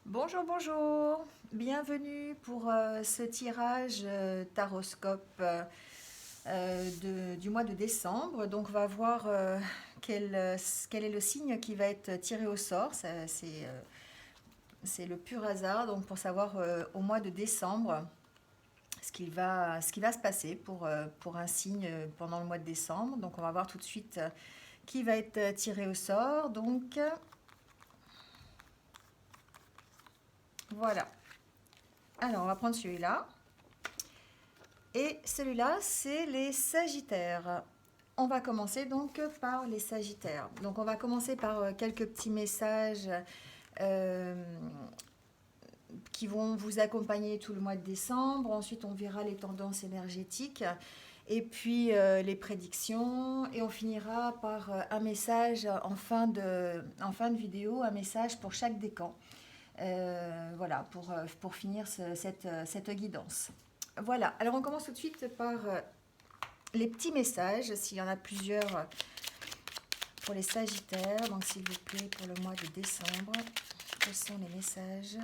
Bonjour, bonjour, bienvenue pour ce tirage taroscope du mois de décembre. Donc on va voir quel est le signe qui va être tiré au sort. C'est le pur hasard, donc pour savoir au mois de décembre ce qui va se passer pour un signe pendant le mois de décembre. Donc on va voir tout de suite qui va être tiré au sort. Donc voilà. Alors on va prendre celui-là. Et celui-là, c'est les Sagittaires. On va commencer donc par les Sagittaires. Donc on va commencer par quelques petits messages euh, qui vont vous accompagner tout le mois de décembre. Ensuite, on verra les tendances énergétiques et puis les prédictions. Et on finira par un message en fin de vidéo, un message pour chaque décan. Voilà, pour finir cette guidance. Voilà, alors on commence tout de suite par les petits messages, s'il y en a plusieurs pour les Sagittaires. Donc s'il vous plaît, pour le mois de décembre, quels sont les messages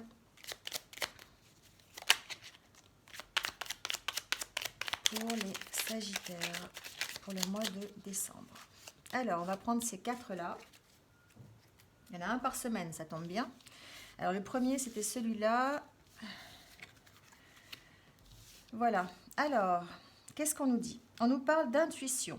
pour les Sagittaires pour le mois de décembre? Alors, on va prendre ces quatre-là. Il y en a un par semaine, ça tombe bien. Alors, le premier, c'était celui-là. Voilà. Alors, qu'est-ce qu'on nous dit? On nous parle d'intuition.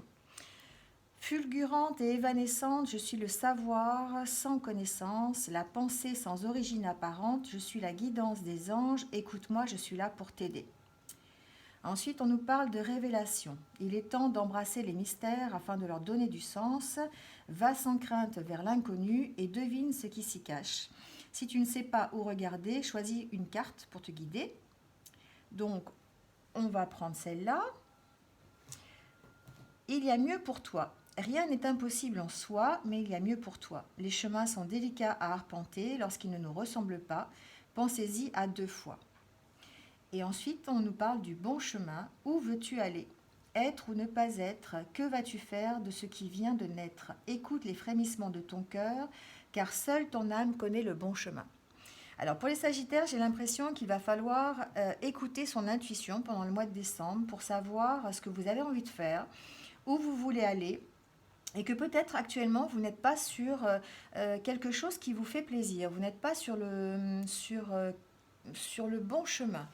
Fulgurante et évanescente, je suis le savoir sans connaissance, la pensée sans origine apparente, je suis la guidance des anges, écoute-moi, je suis là pour t'aider. Ensuite, on nous parle de révélation. Il est temps d'embrasser les mystères afin de leur donner du sens. Va sans crainte vers l'inconnu et devine ce qui s'y cache. Si tu ne sais pas où regarder, choisis une carte pour te guider. Donc, on va prendre celle-là. Il y a mieux pour toi. Rien n'est impossible en soi, mais il y a mieux pour toi. Les chemins sont délicats à arpenter lorsqu'ils ne nous ressemblent pas. Pensez-y à deux fois. Et ensuite, on nous parle du bon chemin. Où veux-tu aller? Être ou ne pas être? Que vas-tu faire de ce qui vient de naître? Écoute les frémissements de ton cœur, car seule ton âme connaît le bon chemin. Alors pour les Sagittaires, j'ai l'impression qu'il va falloir écouter son intuition pendant le mois de décembre pour savoir ce que vous avez envie de faire, où vous voulez aller, et que peut-être actuellement vous n'êtes pas sur quelque chose qui vous fait plaisir, vous n'êtes pas sur le bon chemin.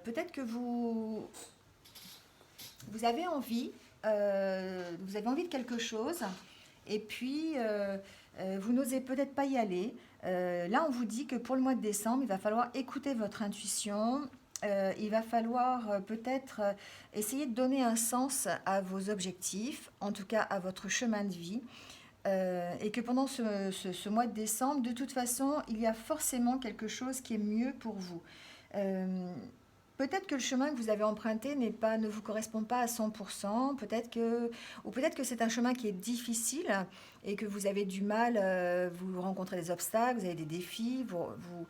Peut-être que vous avez envie de quelque chose, et puis vous n'osez peut-être pas y aller. Là, on vous dit que pour le mois de décembre, il va falloir écouter votre intuition. Il va falloir peut-être essayer de donner un sens à vos objectifs, en tout cas à votre chemin de vie. Et que pendant ce mois de décembre, de toute façon, il y a forcément quelque chose qui est mieux pour vous. Euh, Peut-être que le chemin que vous avez emprunté ne vous correspond pas à 100%, ou peut-être que c'est un chemin qui est difficile et que vous avez du mal, vous rencontrez des obstacles, vous avez des défis, vous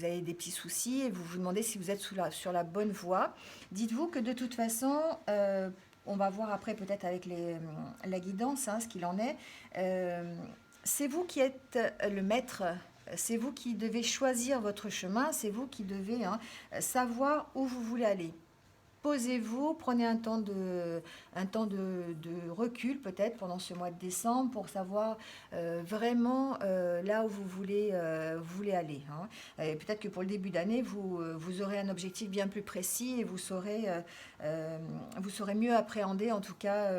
avez des petits soucis et vous vous demandez si vous êtes sur la bonne voie. Dites-vous que de toute façon, on va voir après peut-être avec la guidance, ce qu'il en est. Euh, c'est vous qui êtes le maître, c'est vous qui devez choisir votre chemin, c'est vous qui devez savoir où vous voulez aller. Posez-vous, prenez un temps de recul peut-être pendant ce mois de décembre pour savoir vraiment là où vous voulez aller. Peut-être que pour le début d'année, vous aurez un objectif bien plus précis et vous saurez mieux appréhender en tout cas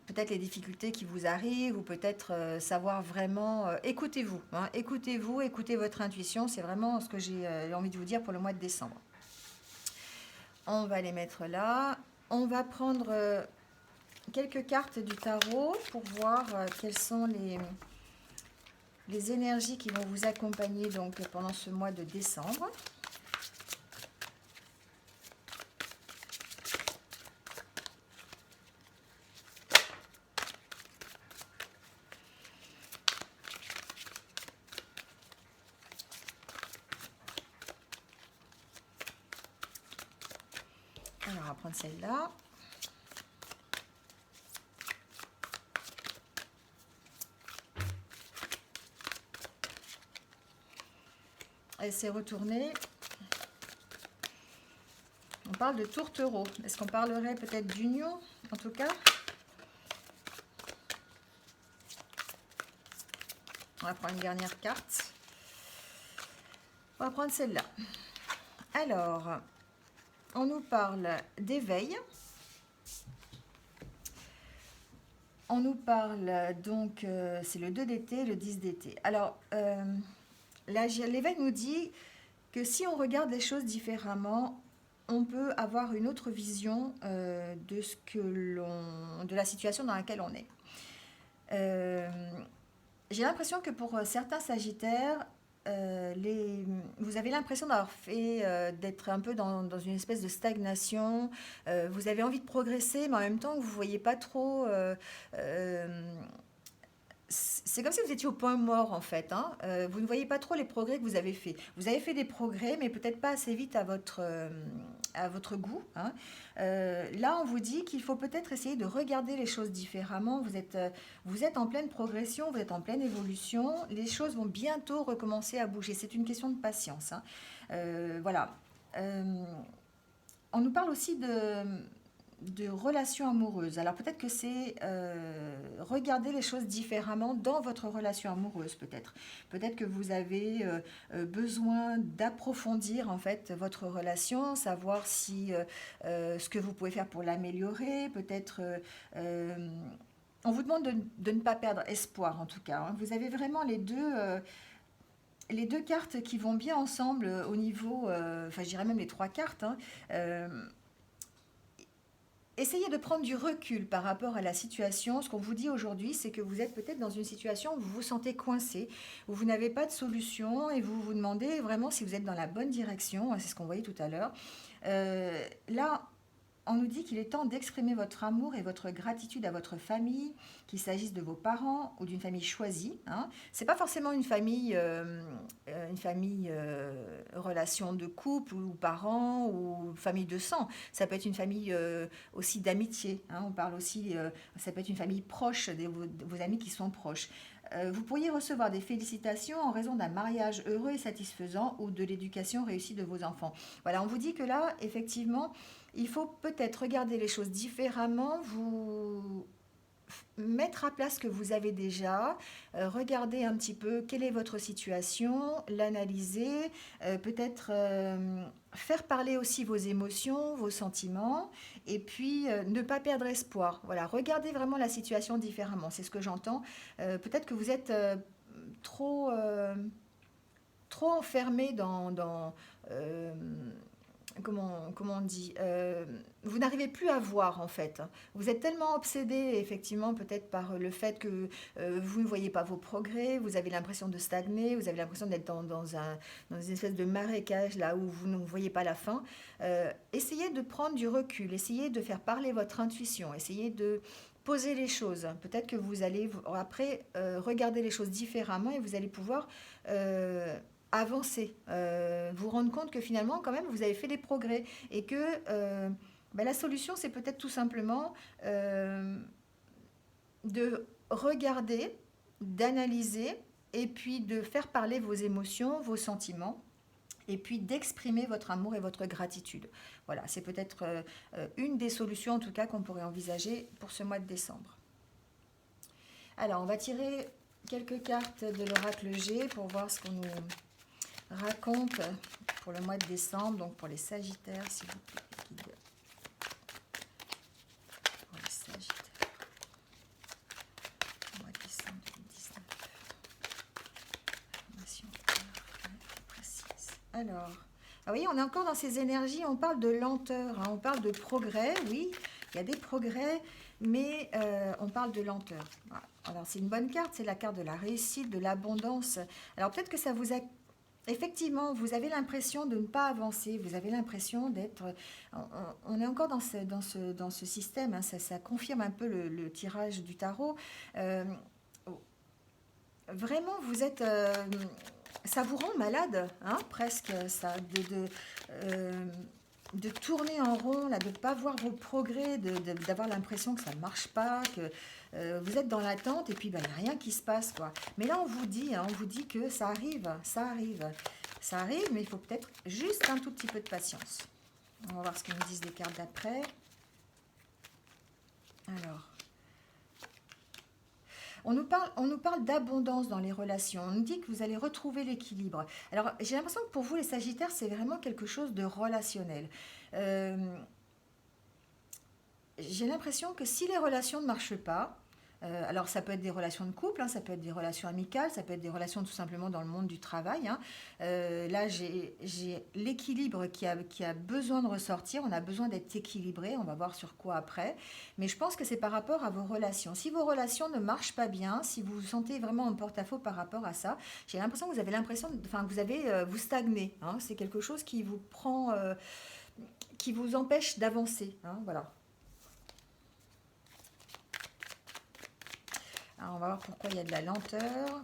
peut-être les difficultés qui vous arrivent ou peut-être savoir vraiment... écoutez-vous, écoutez-vous, écoutez votre intuition, c'est vraiment ce que j'ai envie de vous dire pour le mois de décembre. On va les mettre là. On va prendre quelques cartes du tarot pour voir quelles sont les énergies qui vont vous accompagner donc, pendant ce mois de décembre. Alors, on va prendre celle-là. Elle s'est retournée. On parle de tourtereau. Est-ce qu'on parlerait peut-être d'union, en tout cas? On va prendre une dernière carte. On va prendre celle-là. Alors, on nous parle d'éveil. On nous parle donc, c'est le 2 d'été, le 10 d'été. Alors, là, l'éveil nous dit que si on regarde les choses différemment, on peut avoir une autre vision de la situation dans laquelle on est. J'ai l'impression que pour certains Sagittaires, vous avez l'impression d'avoir fait, d'être un peu dans une espèce de stagnation. Vous avez envie de progresser, mais en même temps, vous ne voyez pas trop. C'est comme si vous étiez au point mort en fait. Hein. Vous ne voyez pas trop les progrès que vous avez faits. Vous avez fait des progrès, mais peut-être pas assez vite à votre goût. Hein. Là, on vous dit qu'il faut peut-être essayer de regarder les choses différemment. Vous êtes en pleine progression, vous êtes en pleine évolution. Les choses vont bientôt recommencer à bouger. C'est une question de patience. Hein. Voilà. On nous parle aussi de relations amoureuses. Alors peut-être que c'est regarder les choses différemment dans votre relation amoureuse peut-être. Peut-être que vous avez besoin d'approfondir en fait votre relation, savoir si ce que vous pouvez faire pour l'améliorer, peut-être on vous demande de ne pas perdre espoir en tout cas. Hein. Vous avez vraiment les deux cartes qui vont bien ensemble au niveau, enfin je dirais même les trois cartes, hein, essayez de prendre du recul par rapport à la situation. Ce qu'on vous dit aujourd'hui, c'est que vous êtes peut-être dans une situation où vous vous sentez coincé, où vous n'avez pas de solution et vous vous demandez vraiment si vous êtes dans la bonne direction. C'est ce qu'on voyait tout à l'heure. Là, on nous dit qu'il est temps d'exprimer votre amour et votre gratitude à votre famille, qu'il s'agisse de vos parents ou d'une famille choisie. Hein. Ce n'est pas forcément une famille relation de couple ou parents ou famille de sang. Ça peut être une famille aussi d'amitié. Hein. On parle aussi, ça peut être une famille proche, de vos amis qui sont proches. Vous pourriez recevoir des félicitations en raison d'un mariage heureux et satisfaisant ou de l'éducation réussie de vos enfants. Voilà, on vous dit que là, effectivement, il faut peut-être regarder les choses différemment, vous mettre à place ce que vous avez déjà, regarder un petit peu quelle est votre situation, l'analyser, peut-être faire parler aussi vos émotions, vos sentiments, et puis ne pas perdre espoir. Voilà, regardez vraiment la situation différemment, c'est ce que j'entends. Peut-être que vous êtes trop enfermé dans comment on dit, vous n'arrivez plus à voir en fait. Vous êtes tellement obsédé effectivement peut-être par le fait que vous ne voyez pas vos progrès, vous avez l'impression de stagner, vous avez l'impression d'être dans une espèce de marécage là où vous ne voyez pas la fin. Essayez de prendre du recul, essayez de faire parler votre intuition, essayez de poser les choses. Peut-être que vous allez après regarder les choses différemment et vous allez pouvoir avancer, vous rendre compte que finalement quand même vous avez fait des progrès et que la solution c'est peut-être tout simplement de regarder, d'analyser et puis de faire parler vos émotions, vos sentiments et puis d'exprimer votre amour et votre gratitude. Voilà, c'est peut-être une des solutions en tout cas qu'on pourrait envisager pour ce mois de décembre. Alors on va tirer quelques cartes de l'oracle G pour voir ce qu'on nous raconte pour le mois de décembre, donc pour les Sagittaires, s'il vous plaît, guide. Pour les Sagittaires, mois de décembre 2019. Information claire et précise. Alors, vous voyez, on est encore dans ces énergies, on parle de lenteur, hein, on parle de progrès, oui, il y a des progrès, mais on parle de lenteur. Voilà. Alors, c'est une bonne carte, c'est la carte de la réussite, de l'abondance. Alors, peut-être que ça vous a... Effectivement, vous avez l'impression de ne pas avancer, vous avez l'impression d'être... On est encore dans ce système, hein, ça confirme un peu le tirage du tarot. Vraiment, vous êtes... ça vous rend malade, hein, presque, ça, de tourner en rond, là, de ne pas voir vos progrès, d'avoir l'impression que ça ne marche pas, que vous êtes dans l'attente et puis il n'y a rien qui se passe, quoi. Mais là, on vous dit que ça arrive, Ça arrive, mais il faut peut-être juste un tout petit peu de patience. On va voir ce que nous disent les cartes d'après. Alors, on nous parle d'abondance dans les relations. On nous dit que vous allez retrouver l'équilibre. Alors, j'ai l'impression que pour vous, les Sagittaires, c'est vraiment quelque chose de relationnel. Euh, j'ai l'impression que si les relations ne marchent pas, alors ça peut être des relations de couple, hein, ça peut être des relations amicales, ça peut être des relations tout simplement dans le monde du travail. Hein. Là, j'ai l'équilibre qui a besoin de ressortir, on a besoin d'être équilibré, on va voir sur quoi après. Mais je pense que c'est par rapport à vos relations. Si vos relations ne marchent pas bien, si vous vous sentez vraiment en porte-à-faux par rapport à ça, j'ai l'impression que vous avez enfin, que vous stagnez. Hein. C'est quelque chose qui vous prend, qui vous empêche d'avancer. Hein, voilà. Alors, on va voir pourquoi il y a de la lenteur.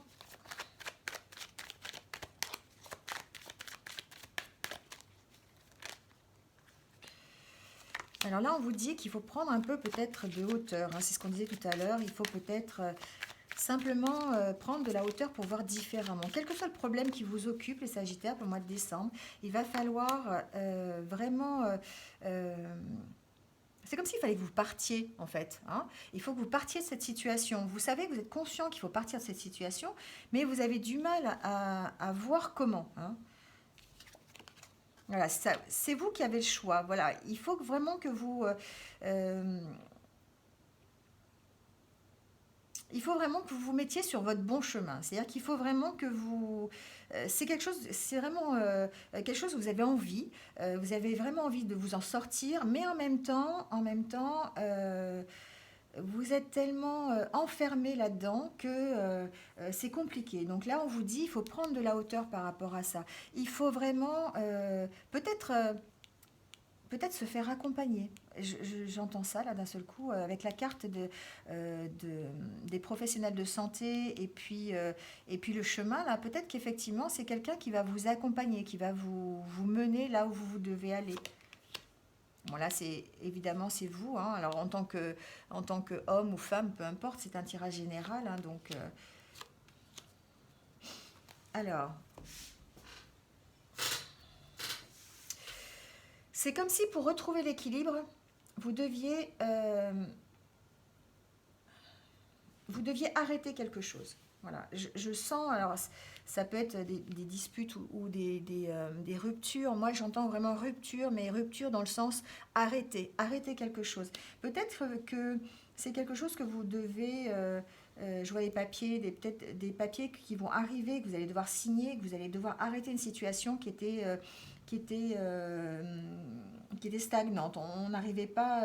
Alors là, on vous dit qu'il faut prendre un peu peut-être de hauteur. Hein, c'est ce qu'on disait tout à l'heure. Il faut peut-être simplement prendre de la hauteur pour voir différemment. Quel que soit le problème qui vous occupe, les Sagittaires, pour le mois de décembre, il va falloir vraiment... c'est comme s'il fallait que vous partiez, en fait. Hein. Il faut que vous partiez de cette situation. Vous savez, vous êtes conscient qu'il faut partir de cette situation, mais vous avez du mal à voir comment. Hein. Voilà, c'est vous qui avez le choix. Voilà, il faut vraiment que vous... il faut vraiment que vous vous mettiez sur votre bon chemin. C'est-à-dire qu'il faut vraiment que vous... c'est quelque chose, c'est vraiment quelque chose où vous avez envie. Vous avez vraiment envie de vous en sortir, mais en même temps, vous êtes tellement enfermé là-dedans que c'est compliqué. Donc là, on vous dit, il faut prendre de la hauteur par rapport à ça. Il faut vraiment peut-être se faire accompagner. J'entends ça là d'un seul coup avec la carte des professionnels de santé et puis le chemin là. Peut-être qu'effectivement c'est quelqu'un qui va vous accompagner, qui va vous mener là où vous devez aller. Bon là c'est évidemment c'est vous. Hein. Alors en tant que homme ou femme, peu importe, c'est un tirage général. Hein, donc alors. C'est comme si pour retrouver l'équilibre, vous deviez, vous deviez arrêter quelque chose. Voilà, je sens, alors ça peut être des disputes ou des ruptures. Moi, j'entends vraiment rupture, mais rupture dans le sens arrêter quelque chose. Peut-être que c'est quelque chose que vous devez, je vois des papiers, peut-être des papiers qui vont arriver, que vous allez devoir signer, que vous allez devoir arrêter une situation qui était, euh, qui était stagnante. On n'arrivait pas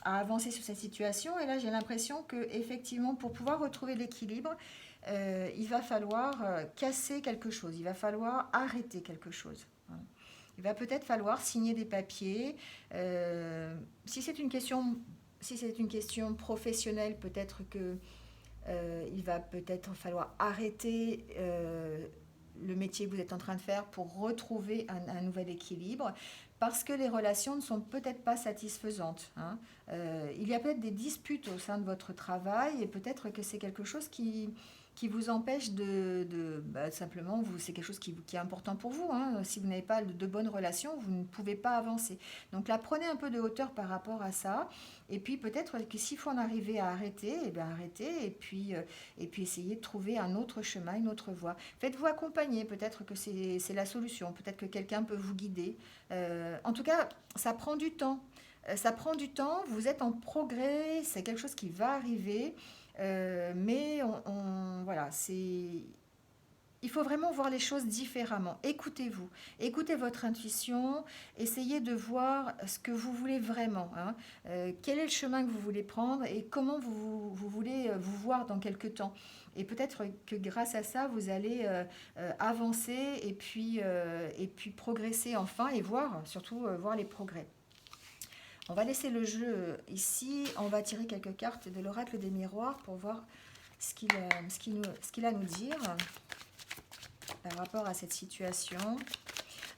à avancer sur cette situation. Et là, j'ai l'impression que effectivement, pour pouvoir retrouver l'équilibre, il va falloir casser quelque chose. Il va falloir arrêter quelque chose. Voilà. Il va peut-être falloir signer des papiers. Si c'est une question professionnelle, peut-être que il va peut-être falloir arrêter le métier que vous êtes en train de faire pour retrouver un nouvel équilibre parce que les relations ne sont peut-être pas satisfaisantes. Hein. Il y a peut-être des disputes au sein de votre travail et peut-être que c'est quelque chose qui vous empêche simplement, c'est quelque chose qui est important pour vous. Hein. Si vous n'avez pas de bonnes relations, vous ne pouvez pas avancer. Donc là, prenez un peu de hauteur par rapport à ça. Et puis peut-être que s'il faut en arriver à arrêter, eh bien arrêtez et puis essayez de trouver un autre chemin, une autre voie. Faites-vous accompagner, peut-être que c'est la solution, peut-être que quelqu'un peut vous guider. En tout cas, ça prend du temps. Ça prend du temps, vous êtes en progrès, c'est quelque chose qui va arriver. Mais voilà, il faut vraiment voir les choses différemment. Écoutez-vous, écoutez votre intuition, essayez de voir ce que vous voulez vraiment. Hein. Quel est le chemin que vous voulez prendre et comment vous voulez vous voir dans quelques temps. Et peut-être que grâce à ça, vous allez avancer et puis progresser enfin et surtout voir les progrès. On va laisser le jeu ici. On va tirer quelques cartes de l'oracle des miroirs pour voir ce qu'il a à nous dire par rapport à cette situation.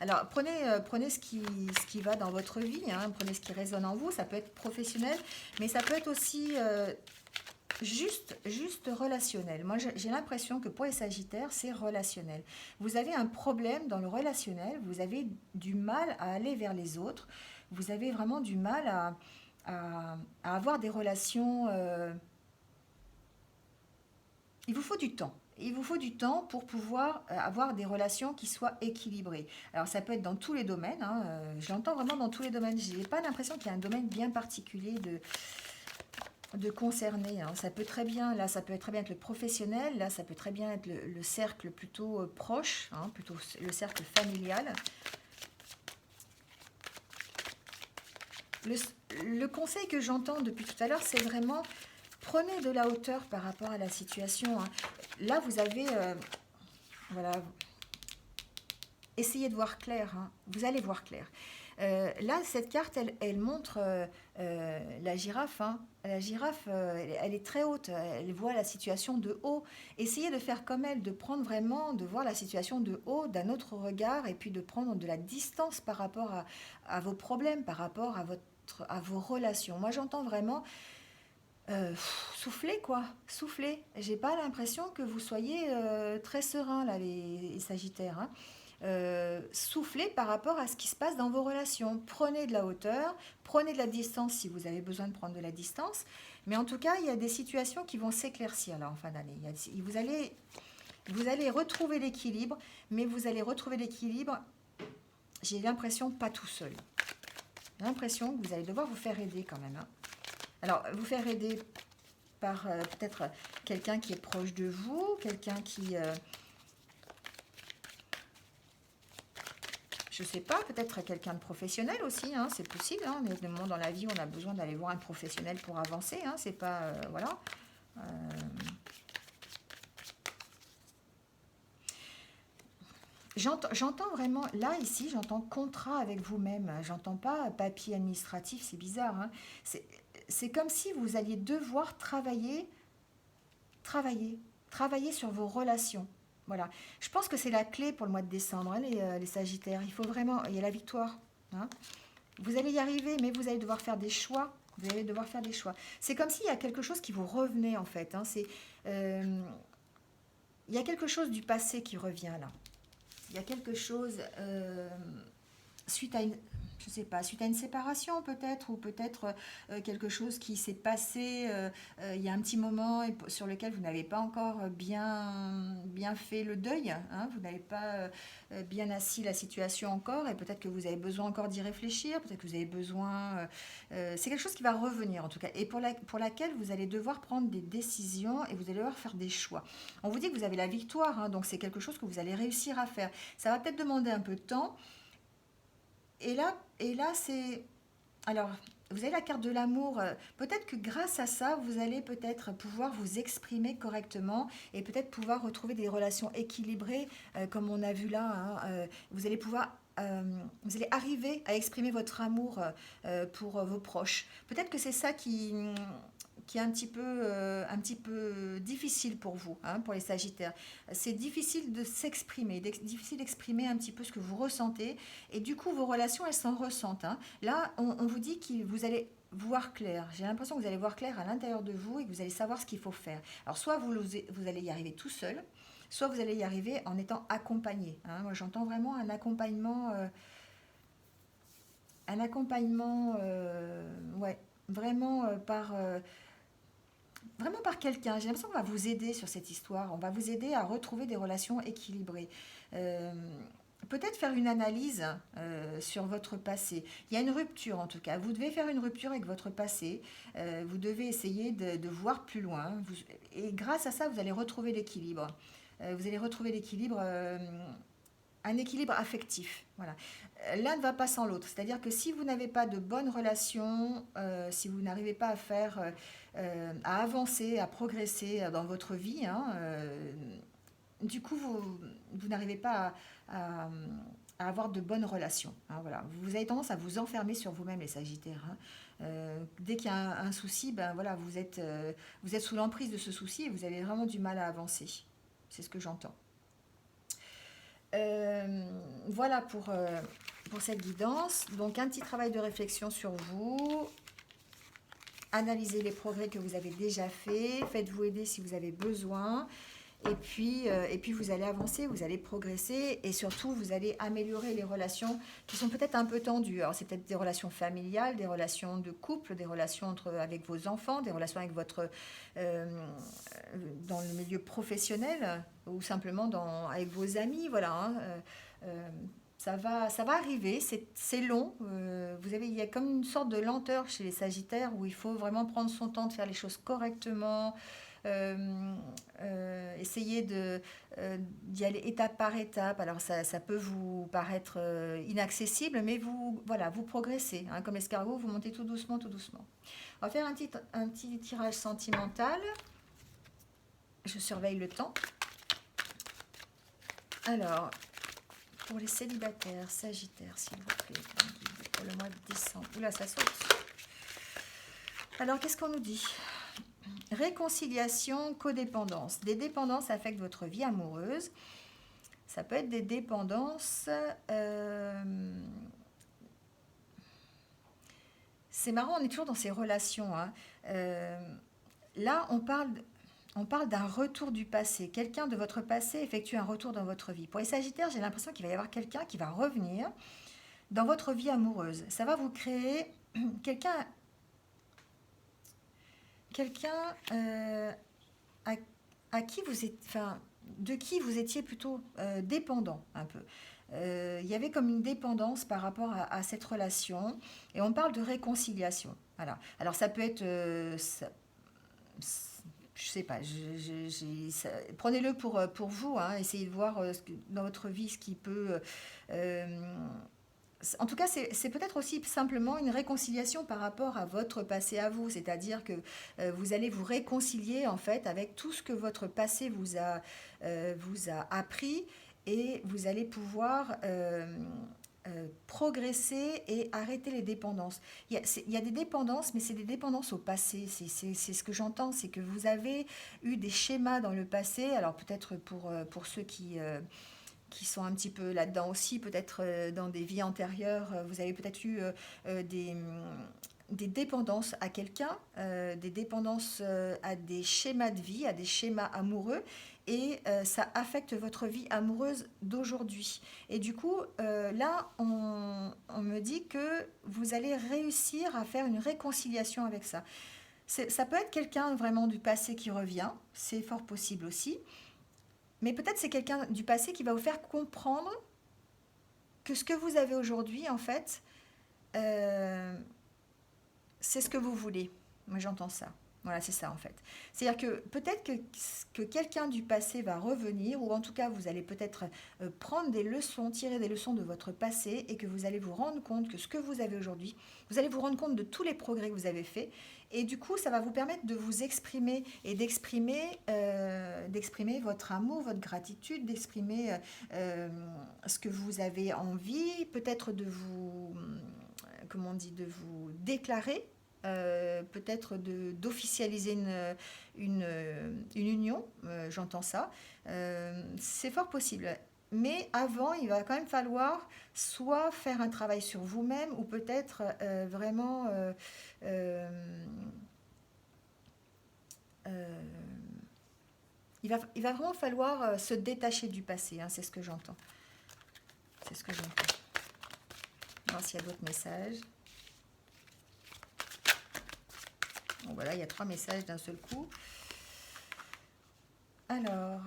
Alors, prenez ce qui va dans votre vie, hein, prenez ce qui résonne en vous. Ça peut être professionnel, mais ça peut être aussi Juste relationnel. Moi, j'ai l'impression que pour les Sagittaires, c'est relationnel. Vous avez un problème dans le relationnel, vous avez du mal à aller vers les autres, vous avez vraiment du mal à avoir des relations. Il vous faut du temps. Il vous faut du temps pour pouvoir avoir des relations qui soient équilibrées. Alors ça peut être dans tous les domaines, hein, je l'entends vraiment dans tous les domaines. Je n'ai pas l'impression qu'il y a un domaine bien particulier de concerné, hein. Ça peut très bien, là, ça peut très bien être le professionnel, là, ça peut très bien être le cercle plutôt proche, hein, plutôt le cercle familial. Le, le conseil que j'entends depuis tout à l'heure, c'est vraiment prenez de la hauteur par rapport à la situation, hein. Là, vous avez, voilà, essayez de voir clair, hein. Vous allez voir clair. Là, cette carte, elle montre la girafe, hein. La girafe, elle est très haute, elle voit la situation de haut. Essayez de faire comme elle, de prendre vraiment, de voir la situation de haut, d'un autre regard, et puis de prendre de la distance par rapport à vos problèmes, par rapport à vos relations. Moi, j'entends vraiment souffler, quoi. Souffler. J'ai pas l'impression que vous soyez très serein, là, les Sagittaires, hein. Soufflez par rapport à ce qui se passe dans vos relations. Prenez de la hauteur, prenez de la distance si vous avez besoin de prendre de la distance. Mais en tout cas, il y a des situations qui vont s'éclaircir là en fin d'année. Vous allez retrouver l'équilibre, mais vous allez retrouver l'équilibre, j'ai l'impression, pas tout seul. J'ai l'impression que vous allez devoir vous faire aider quand même, hein. Alors, vous faire aider par peut-être quelqu'un qui est proche de vous, quelqu'un qui... je sais pas, peut-être quelqu'un de professionnel aussi, hein, c'est possible, hein, mais de moment dans la vie, on a besoin d'aller voir un professionnel pour avancer, hein, c'est pas... voilà. Euh, j'entends vraiment, là, ici, j'entends contrat avec vous-même, j'entends pas papier administratif, c'est bizarre, hein. C'est comme si vous alliez devoir travailler, travailler sur vos relations. Voilà. Je pense que c'est la clé pour le mois de décembre, hein, les Sagittaires. Il faut vraiment... Il y a la victoire, hein. Vous allez y arriver, mais vous allez devoir faire des choix. Vous allez devoir faire des choix. C'est comme s'il y a quelque chose qui vous revenait, en fait, hein. Euh, il y a quelque chose du passé qui revient, là. Il y a quelque chose... suite à une, je sais pas, suite à une séparation peut-être, ou peut-être quelque chose qui s'est passé il y a un petit moment et sur lequel vous n'avez pas encore bien fait le deuil, hein, vous n'avez pas bien assis la situation encore, et peut-être que vous avez besoin encore d'y réfléchir, peut-être que vous avez besoin... c'est quelque chose qui va revenir en tout cas, et pour laquelle vous allez devoir prendre des décisions et vous allez devoir faire des choix. On vous dit que vous avez la victoire, hein, donc c'est quelque chose que vous allez réussir à faire. Ça va peut-être demander un peu de temps. Et là, c'est... Alors, vous avez la carte de l'amour. Peut-être que grâce à ça, vous allez peut-être pouvoir vous exprimer correctement et peut-être pouvoir retrouver des relations équilibrées, comme on a vu là, hein. Vous allez pouvoir... vous allez arriver à exprimer votre amour pour vos proches. Peut-être que c'est ça qui est un petit peu difficile pour vous, hein, pour les Sagittaires. C'est difficile de s'exprimer, difficile d'exprimer un petit peu ce que vous ressentez, et du coup, vos relations, elles s'en ressentent, hein. Là, on vous dit que vous allez voir clair. J'ai l'impression que vous allez voir clair à l'intérieur de vous et que vous allez savoir ce qu'il faut faire. Alors, soit vous allez y arriver tout seul, soit vous allez y arriver en étant accompagné, hein. Moi, j'entends vraiment un accompagnement, ouais, vraiment vraiment par quelqu'un. J'ai l'impression qu'on va vous aider sur cette histoire. On va vous aider à retrouver des relations équilibrées. Euh, Peut-être faire une analyse sur votre passé. Il y a une rupture en tout cas. Vous devez faire une rupture avec votre passé. Vous devez essayer de voir plus loin. Et grâce à ça, vous allez retrouver l'équilibre. Vous allez retrouver l'équilibre, un équilibre affectif. Voilà. L'un ne va pas sans l'autre. C'est-à-dire que si vous n'avez pas de bonnes relations, si vous n'arrivez pas à avancer, à progresser dans votre vie, hein, du coup, vous n'arrivez pas à- à avoir de bonnes relations, hein, voilà. Vous avez tendance à vous enfermer sur vous-même, les Sagittaires, hein. Dès qu'il y a un souci, ben voilà, vous êtes sous l'emprise de ce souci et vous avez vraiment du mal à avancer. C'est ce que j'entends. Voilà pour cette guidance. Donc un petit travail de réflexion sur vous. Analysez les progrès que vous avez déjà faits, faites-vous aider si vous avez besoin. Et puis vous allez avancer, vous allez progresser et surtout vous allez améliorer les relations qui sont peut-être un peu tendues. Alors c'est peut-être des relations familiales, des relations de couple, des relations avec vos enfants, des relations avec euh, dans le milieu professionnel ou simplement avec vos amis. Voilà, hein. Euh, ça va arriver, c'est long. Il y a comme une sorte de lenteur chez les Sagittaires où il faut vraiment prendre son temps de faire les choses correctement, euh, essayer d'y aller étape par étape. Alors ça peut vous paraître inaccessible, mais voilà, vous progressez. Hein, comme l'escargot, vous montez tout doucement, tout doucement. On va faire un petit tirage sentimental. Je surveille le temps. Alors, pour les célibataires, Sagittaires, s'il vous plaît, pour le mois de décembre. Oula, ça saute. Alors, qu'est-ce qu'on nous dit? Réconciliation, codépendance. Des dépendances affectent votre vie amoureuse. Ça peut être des dépendances... C'est marrant, on est toujours dans ces relations. Hein. Là, on parle d'un retour du passé. Quelqu'un de votre passé effectue un retour dans votre vie. Pour les Sagittaires, j'ai l'impression qu'il va y avoir quelqu'un qui va revenir dans votre vie amoureuse. Ça va vous créer quelqu'un à, à qui vous êtes, enfin, de qui vous étiez plutôt dépendant un peu. Il y avait comme une dépendance par rapport à cette relation et on parle de réconciliation. Voilà. Alors ça peut être, je sais pas, prenez-le pour vous, hein, essayez de voir dans votre vie ce qui peut... en tout cas, c'est peut-être aussi simplement une réconciliation par rapport à votre passé à vous, c'est-à-dire que vous allez vous réconcilier en fait avec tout ce que votre passé vous a appris et vous allez pouvoir progresser et arrêter les dépendances. Il y a des dépendances, mais c'est des dépendances au passé. C'est ce que j'entends, c'est que vous avez eu des schémas dans le passé. Alors peut-être pour ceux qui sont un petit peu là-dedans aussi, peut-être dans des vies antérieures, vous avez peut-être eu des dépendances à quelqu'un, des dépendances à des schémas de vie, à des schémas amoureux, et ça affecte votre vie amoureuse d'aujourd'hui. Et du coup, là, on me dit que vous allez réussir à faire une réconciliation avec ça. Ça peut être quelqu'un vraiment du passé qui revient, c'est fort possible aussi, mais peut-être c'est quelqu'un du passé qui va vous faire comprendre que ce que vous avez aujourd'hui, en fait, euh, c'est ce que vous voulez. Moi, j'entends ça. Voilà, c'est ça en fait. C'est-à-dire que peut-être que quelqu'un du passé va revenir, ou en tout cas, vous allez peut-être prendre des leçons, tirer des leçons de votre passé, et que vous allez vous rendre compte que ce que vous avez aujourd'hui, vous allez vous rendre compte de tous les progrès que vous avez faits, et du coup, ça va vous permettre de vous exprimer et d'exprimer votre amour, votre gratitude, d'exprimer ce que vous avez envie, peut-être comment on dit, de vous déclarer, peut-être d'officialiser une union, j'entends ça. C'est fort possible. Mais avant, il va quand même falloir soit faire un travail sur vous-même ou peut-être vraiment... euh, euh, il va vraiment falloir se détacher du passé, hein, c'est ce que j'entends. C'est ce que j'entends. On va voir s'il y a d'autres messages. Bon, voilà, il y a 3 messages d'un seul coup. Alors,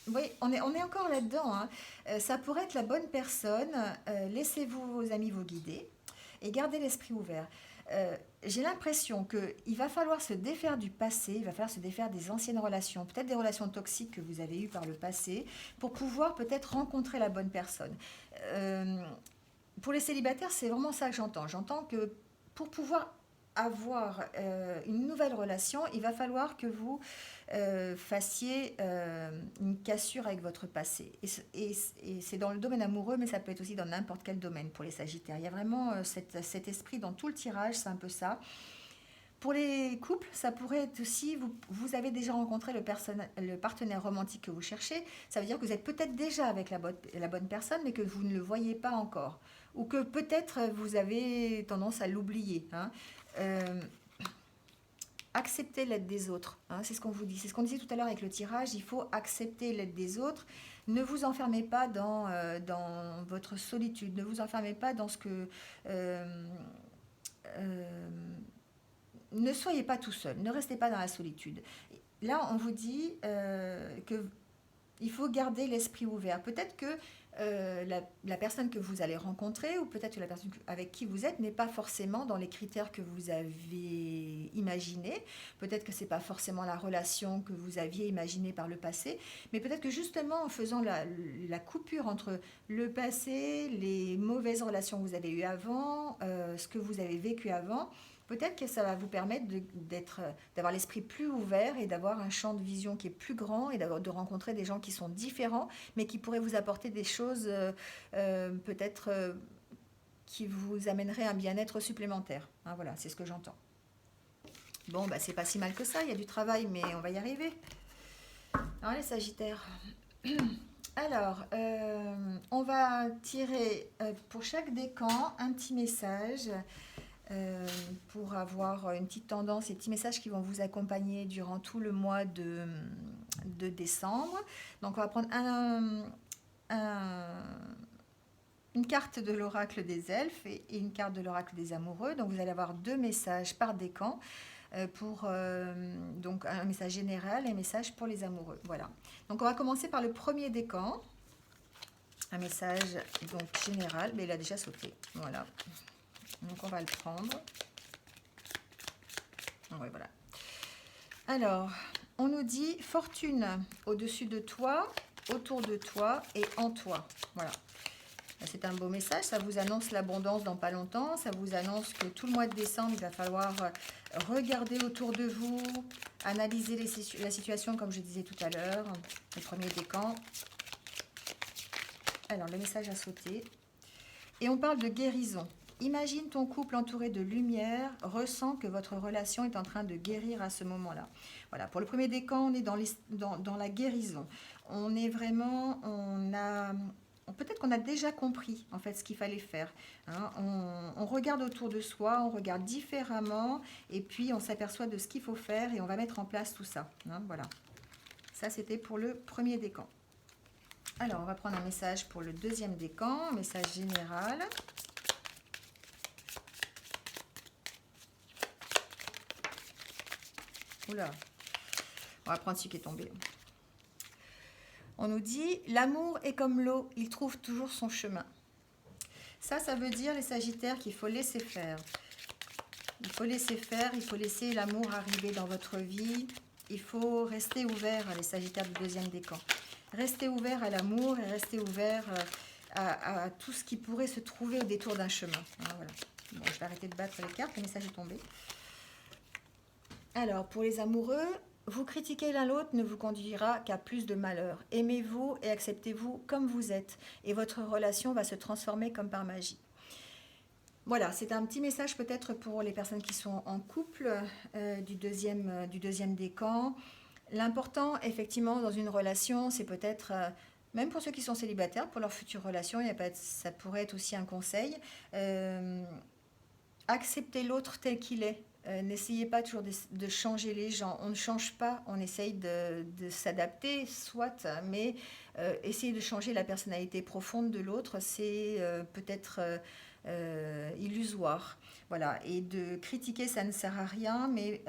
oui, on est encore là-dedans. Hein. Ça pourrait être la bonne personne. Laissez-vous vos amis vous guider et gardez l'esprit ouvert. J'ai l'impression qu'il va falloir se défaire du passé, il va falloir se défaire des anciennes relations, peut-être des relations toxiques que vous avez eues par le passé, pour pouvoir peut-être rencontrer la bonne personne. Euh, pour les célibataires, c'est vraiment ça que j'entends. J'entends que pour pouvoir avoir une nouvelle relation, il va falloir que vous fassiez une cassure avec votre passé. Et c'est dans le domaine amoureux, mais ça peut être aussi dans n'importe quel domaine pour les Sagittaires. Il y a vraiment cet esprit dans tout le tirage, c'est un peu ça. Pour les couples, ça pourrait être aussi, vous avez déjà rencontré le partenaire romantique que vous cherchez, ça veut dire que vous êtes peut-être déjà avec la bonne personne, mais que vous ne le voyez pas encore. Ou que peut-être vous avez tendance à l'oublier. Hein. Accepter l'aide des autres, hein, c'est ce qu'on vous dit. C'est ce qu'on disait tout à l'heure avec le tirage, il faut accepter l'aide des autres. Ne vous enfermez pas dans votre solitude, ne vous enfermez pas dans ce que... euh, ne soyez pas tout seul, ne restez pas dans la solitude. Là, on vous dit que il faut garder l'esprit ouvert. Peut-être que la personne que vous allez rencontrer ou peut-être que la personne avec qui vous êtes n'est pas forcément dans les critères que vous avez imaginés. Peut-être que ce n'est pas forcément la relation que vous aviez imaginée par le passé. Mais peut-être que justement en faisant la coupure entre le passé, les mauvaises relations que vous avez eues avant, ce que vous avez vécu avant, peut-être que ça va vous permettre d'avoir l'esprit plus ouvert et d'avoir un champ de vision qui est plus grand et de rencontrer des gens qui sont différents, mais qui pourraient vous apporter des choses peut-être qui vous amèneraient un bien-être supplémentaire. Hein, voilà, c'est ce que j'entends. Bon, bah, c'est pas si mal que ça, il y a du travail, mais on va y arriver. Alors les Sagittaires. Alors, on va tirer pour chaque décan un petit message pour avoir une petite tendance et petits messages qui vont vous accompagner durant tout le mois de décembre. Donc on va prendre une carte de l'oracle des elfes et une carte de l'oracle des amoureux. Donc vous allez avoir 2 messages par décan pour donc un message général et un message pour les amoureux. Voilà. Donc on va commencer par le premier décan. Un message donc général, mais il a déjà sauté. Voilà. Donc on va le prendre. Oui, voilà. Alors, on nous dit fortune au-dessus de toi, autour de toi et en toi. Voilà. C'est un beau message, ça vous annonce l'abondance dans pas longtemps, ça vous annonce que tout le mois de décembre, il va falloir regarder autour de vous, analyser la situation comme je disais tout à l'heure, le premier décan. Alors, le message a sauté. Et on parle de guérison. Imagine ton couple entouré de lumière, ressens que votre relation est en train de guérir à ce moment-là. Voilà, pour le premier décan, on est dans la guérison. On est vraiment, peut-être qu'on a déjà compris en fait ce qu'il fallait faire. Hein. On regarde autour de soi, on regarde différemment et puis on s'aperçoit de ce qu'il faut faire et on va mettre en place tout ça. Hein, voilà, ça c'était pour le premier décan. Alors, on va prendre un message pour le deuxième décan, un message général. Oula, on va prendre celui qui est tombé. On nous dit, l'amour est comme l'eau, il trouve toujours son chemin. Ça veut dire, les Sagittaires, qu'il faut laisser faire. Il faut laisser faire, il faut laisser l'amour arriver dans votre vie. Il faut rester ouvert, les Sagittaires du deuxième décan. Restez ouvert à l'amour et restez ouvert à tout ce qui pourrait se trouver au détour d'un chemin. Hein, voilà. Bon, je vais arrêter de battre les cartes, le message est tombé. Alors, pour les amoureux, vous critiquer l'un l'autre ne vous conduira qu'à plus de malheur. Aimez-vous et acceptez-vous comme vous êtes, et votre relation va se transformer comme par magie. Voilà, c'est un petit message peut-être pour les personnes qui sont en couple du deuxième décan. L'important, effectivement, dans une relation, c'est peut-être, même pour ceux qui sont célibataires, pour leur future relation, ça pourrait être aussi un conseil, accepter l'autre tel qu'il est. N'essayez pas toujours de changer les gens. On ne change pas, on essaye de s'adapter, soit, mais essayer de changer la personnalité profonde de l'autre, c'est peut-être illusoire. Voilà. Et de critiquer, ça ne sert à rien, mais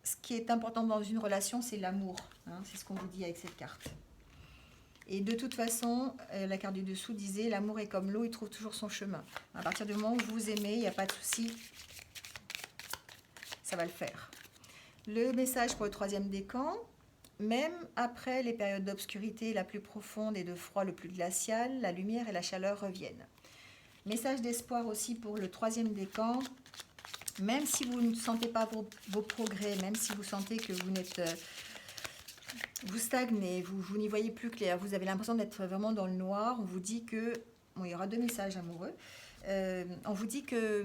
ce qui est important dans une relation, c'est l'amour. Hein, c'est ce qu'on vous dit avec cette carte. Et de toute façon, la carte du dessous disait, l'amour est comme l'eau, il trouve toujours son chemin. À partir du moment où vous vous aimez, il n'y a pas de souci, ça va le faire. Le message pour le troisième décan, même après les périodes d'obscurité la plus profonde et de froid le plus glacial, la lumière et la chaleur reviennent. Message d'espoir aussi pour le troisième décan, même si vous ne sentez pas vos progrès, même si vous sentez que vous stagnez, vous n'y voyez plus clair, vous avez l'impression d'être vraiment dans le noir, on vous dit que, bon, il y aura 2 messages amoureux, on vous dit que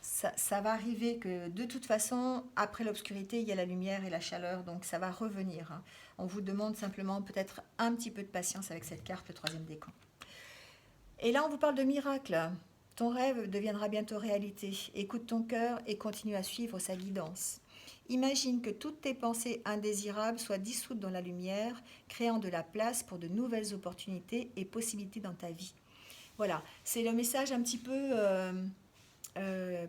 ça va arriver, que de toute façon, après l'obscurité, il y a la lumière et la chaleur, donc ça va revenir. Hein. On vous demande simplement peut-être un petit peu de patience avec cette carte, le troisième décan. Et là, on vous parle de miracle. ton rêve deviendra bientôt réalité. Écoute ton cœur et continue à suivre sa guidance. Imagine que toutes tes pensées indésirables soient dissoutes dans la lumière, créant de la place pour de nouvelles opportunités et possibilités dans ta vie. Voilà, c'est le message un petit peu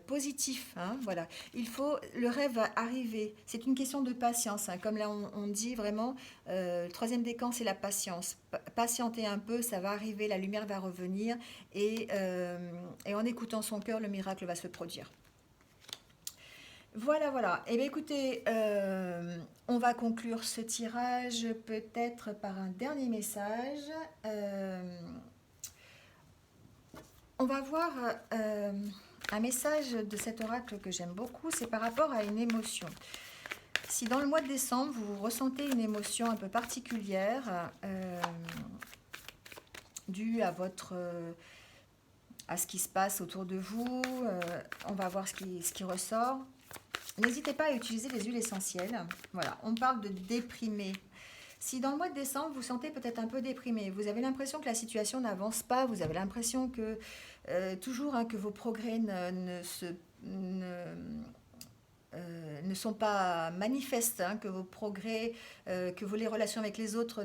positif. Hein, voilà. Le rêve va arriver. C'est une question de patience. Hein, comme là, on dit vraiment, le troisième décan, c'est la patience. Patienter un peu, ça va arriver, la lumière va revenir et en écoutant son cœur, le miracle va se produire. Voilà, voilà. Eh bien, écoutez, on va conclure ce tirage peut-être par un dernier message. On va voir un message de cet oracle que j'aime beaucoup, c'est par rapport à une émotion. Si dans le mois de décembre, vous ressentez une émotion un peu particulière due à à ce qui se passe autour de vous, on va voir ce qui ressort. N'hésitez pas à utiliser les huiles essentielles. Voilà, on parle de déprimer. Si dans le mois de décembre, vous sentez peut-être un peu déprimé, vous avez l'impression que la situation n'avance pas, vous avez l'impression que toujours que vos progrès ne sont pas manifestes, hein, que vos progrès, les relations avec les autres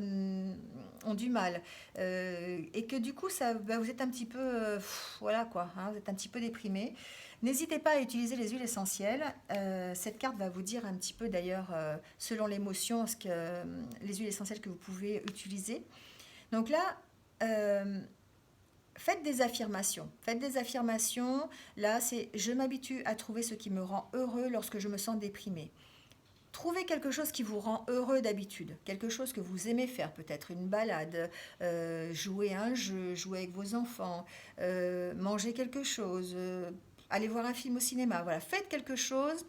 ont du mal, et que du coup, vous êtes un petit peu, voilà quoi, hein, vous êtes un petit peu déprimé. N'hésitez pas à utiliser les huiles essentielles. Cette carte va vous dire un petit peu d'ailleurs, selon l'émotion, les huiles essentielles que vous pouvez utiliser. Donc là, faites des affirmations. Faites des affirmations. Là, c'est « Je m'habitue à trouver ce qui me rend heureux lorsque je me sens déprimé ». Trouvez quelque chose qui vous rend heureux d'habitude, quelque chose que vous aimez faire, peut-être une balade, jouer à un jeu, jouer avec vos enfants, manger quelque chose, aller voir un film au cinéma. Voilà, faites quelque chose.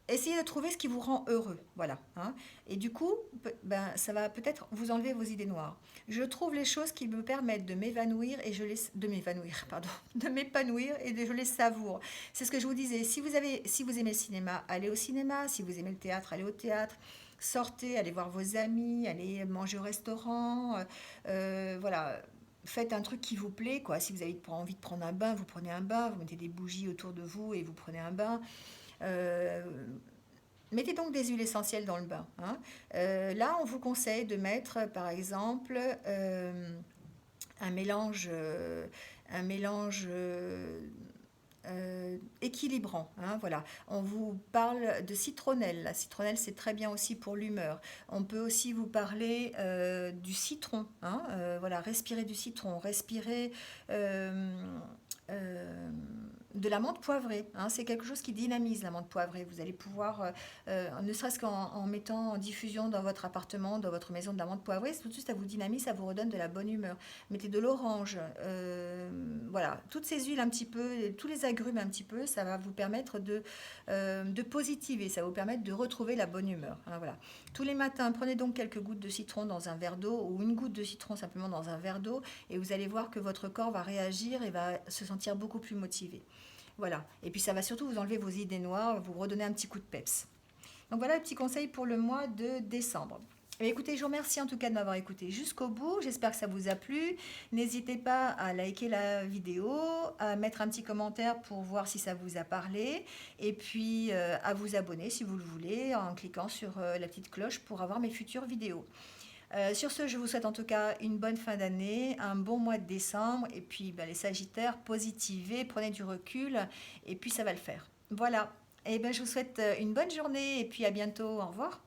Essayez de trouver ce qui vous rend heureux, voilà. Hein. Et du coup, ça va peut-être vous enlever vos idées noires. Je trouve les choses qui me permettent de m'évanouir et de m'épanouir et je les savoure. C'est ce que je vous disais. Si vous aimez le cinéma, allez au cinéma. Si vous aimez le théâtre, allez au théâtre. Sortez, allez voir vos amis, allez manger au restaurant. Voilà. Faites un truc qui vous plaît, quoi. Si vous avez envie de prendre un bain, vous prenez un bain. Vous mettez des bougies autour de vous et vous prenez un bain. Mettez donc des huiles essentielles dans le bain. Hein. Là, on vous conseille de mettre, par exemple, un mélange équilibrant. Hein, voilà. On vous parle de citronnelle. La citronnelle, c'est très bien aussi pour l'humeur. On peut aussi vous parler du citron. Hein, voilà, respirer du citron, respirer de la menthe poivrée. Hein, c'est quelque chose qui dynamise la menthe poivrée. Vous allez pouvoir, ne serait-ce qu'en mettant en diffusion dans votre appartement, dans votre maison de la menthe poivrée, tout de suite ça vous dynamise, ça vous redonne de la bonne humeur. Mettez de l'orange, voilà, toutes ces huiles un petit peu, tous les agrumes un petit peu, ça va vous permettre de positiver, ça va vous permettre de retrouver la bonne humeur. Hein, voilà. Tous les matins, prenez donc quelques gouttes de citron dans un verre d'eau ou une goutte de citron simplement dans un verre d'eau et vous allez voir que votre corps va réagir et va se sentir beaucoup plus motivé. Voilà. Et puis ça va surtout vous enlever vos idées noires, vous redonner un petit coup de peps. Donc voilà le petit conseil pour le mois de décembre. Et écoutez, je vous remercie en tout cas de m'avoir écouté jusqu'au bout. J'espère que ça vous a plu. N'hésitez pas à liker la vidéo, à mettre un petit commentaire pour voir si ça vous a parlé. Et puis à vous abonner si vous le voulez en cliquant sur la petite cloche pour avoir mes futures vidéos. Sur ce, je vous souhaite en tout cas une bonne fin d'année, un bon mois de décembre. Et puis les Sagittaires, positivez, prenez du recul et puis ça va le faire. Voilà. Et je vous souhaite une bonne journée et puis à bientôt. Au revoir.